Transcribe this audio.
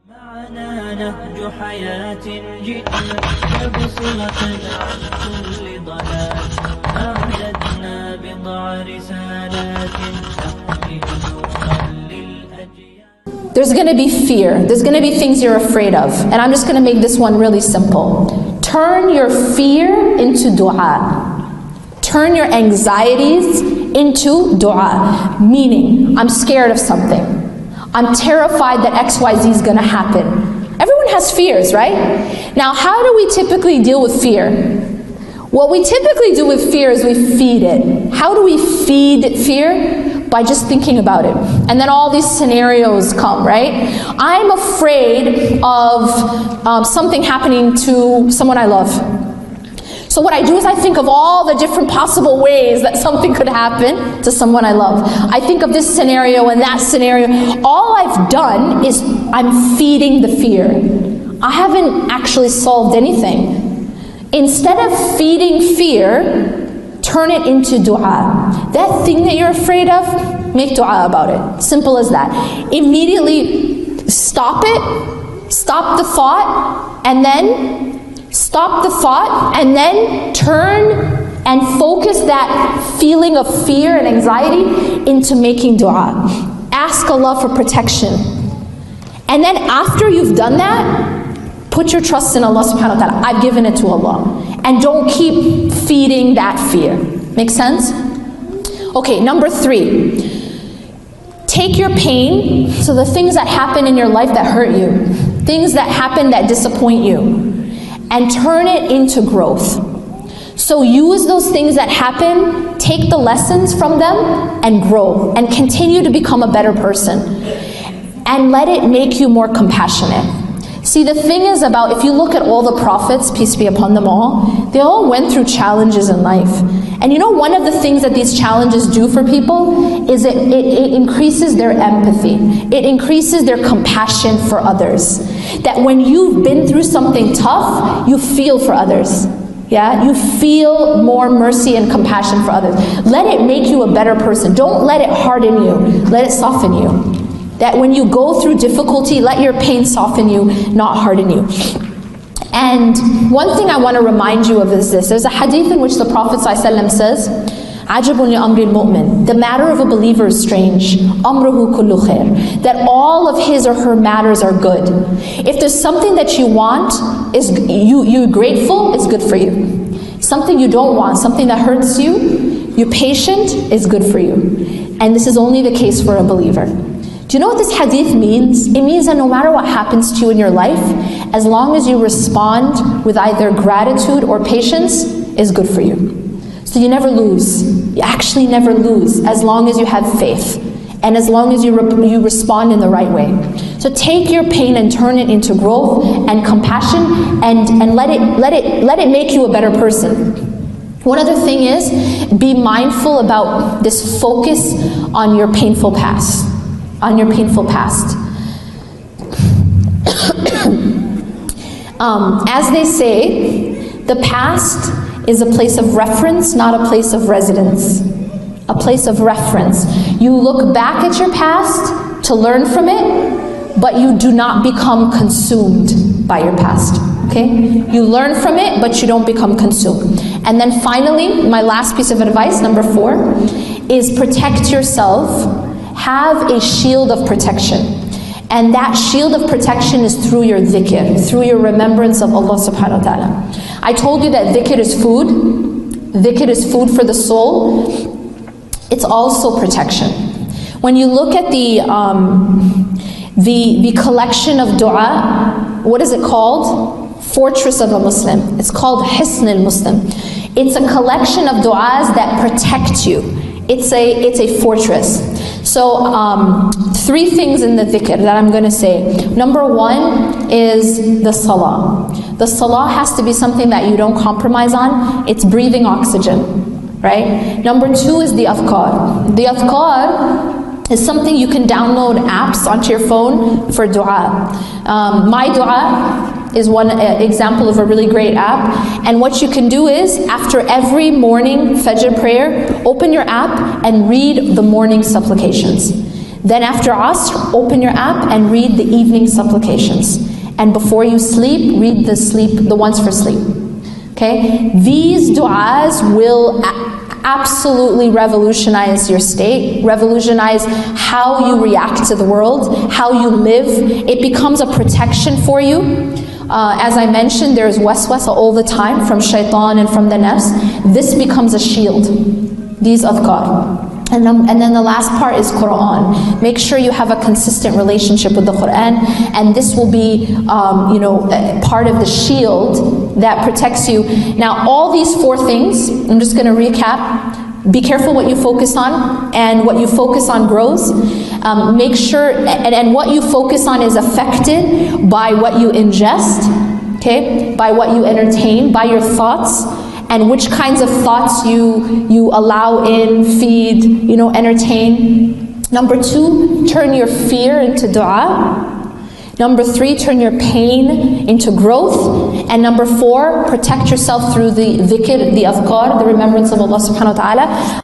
معنا نهج حياة جئنا تبصرة عن كل ضلال أعددنا بضع رسالات تحمل نورا للأجيال. There's going to be fear. There's going to be things you're afraid of. And I'm just going to make this one really simple. Turn your fear into dua. Turn your anxieties into dua. Meaning, I'm scared of something. I'm terrified that XYZ is going to happen. Everyone has fears, right? Now, how do we typically deal with fear? What we typically do with fear is we feed it. How do we feed fear? By just thinking about it. And then all these scenarios come, right? I'm afraid of something happening to someone I love. So what I do is I think of all the different possible ways that something could happen to someone I love. I think of this scenario and that scenario. All I've done is I'm feeding the fear. I haven't actually solved anything. Instead of feeding fear, turn it into dua. That thing that you're afraid of, make dua about it. Simple as that. Immediately stop it, stop the thought, and then stop the thought, and then turn and focus that feeling of fear and anxiety into making dua. Ask Allah for protection. And then after you've done that, put your trust in Allah subhanahu wa ta'ala. I've given it to Allah. And don't keep feeding that fear. Make sense? Okay, number 3. Take your pain, so the things that happen in your life that hurt you, things that happen that disappoint you, and turn it into growth. So use those things that happen, take the lessons from them, and grow, and continue to become a better person. And let it make you more compassionate. See, the thing is about, if you look at all the prophets, peace be upon them all, they all went through challenges in life. And you know, one of the things that these challenges do for people is it increases their empathy. It increases their compassion for others. That when you've been through something tough, you feel for others. Yeah, you feel more mercy and compassion for others. Let it make you a better person. Don't let it harden you. Let it soften you. That when you go through difficulty, let your pain soften you, not harden you. And one thing I want to remind you of is this. There's a hadith in which the Prophet ﷺ says, "Ajabun li amri al-mu'min." The matter of a believer is strange. Amruhu kullu khair. That all of his or her matters are good. If there's something that you want, is you're grateful, it's good for you. Something you don't want, something that hurts you, you're patient, is good for you. And this is only the case for a believer. Do you know what this hadith means? It means that no matter what happens to you in your life, as long as you respond with either gratitude or patience, is good for you. So you never lose. You actually never lose, as long as you have faith, and as long as you respond in the right way. So take your pain and turn it into growth and compassion, and let it make you a better person. One other thing is, be mindful about this focus on your painful past. On your painful past. As they say, the past is a place of reference, not a place of residence. A place of reference. You look back at your past to learn from it, but you do not become consumed by your past. Okay? You learn from it, but you don't become consumed. And then finally, my last piece of advice, number 4, is protect yourself. Have a shield of protection. And that shield of protection is through your dhikr, through your remembrance of Allah subhanahu wa ta'ala. I told you that dhikr is food. Dhikr is food for the soul. It's also protection. When you look at the collection of dua, what is it called? Fortress of a Muslim. It's called Hisn al-Muslim. It's a collection of du'as that protect you. It's a fortress. So 3 things in the dhikr that I'm going to say. Number 1 is the salah. The salah has to be something that you don't compromise on. It's breathing oxygen, right? Number 2 is the adhkar. The adhkar is something you can download apps onto your phone for dua. My dua is one example of a really great app. And what you can do is, after every morning Fajr prayer, open your app and read the morning supplications. Then after Asr, open your app and read the evening supplications. And before you sleep, read the ones for sleep. Okay? These du'as will absolutely revolutionize your state, revolutionize how you react to the world, how you live. It becomes a protection for you. As I mentioned, there's waswasa all the time from shaitan and from the nafs. This becomes a shield, these adhkar. And then the last part is Quran. Make sure you have a consistent relationship with the Quran, and this will be, part of the shield that protects you. Now, all these 4 things, I'm just going to recap. Be careful what you focus on, and what you focus on grows. Make sure, and what you focus on is affected by what you ingest, okay? By what you entertain, by your thoughts. And which kinds of thoughts you allow in, feed, entertain. Number 2, turn your fear into dua. Number 3, turn your pain into growth. And number 4, protect yourself through the dhikr, the adhkar, the remembrance of Allah subhanahu wa ta'ala.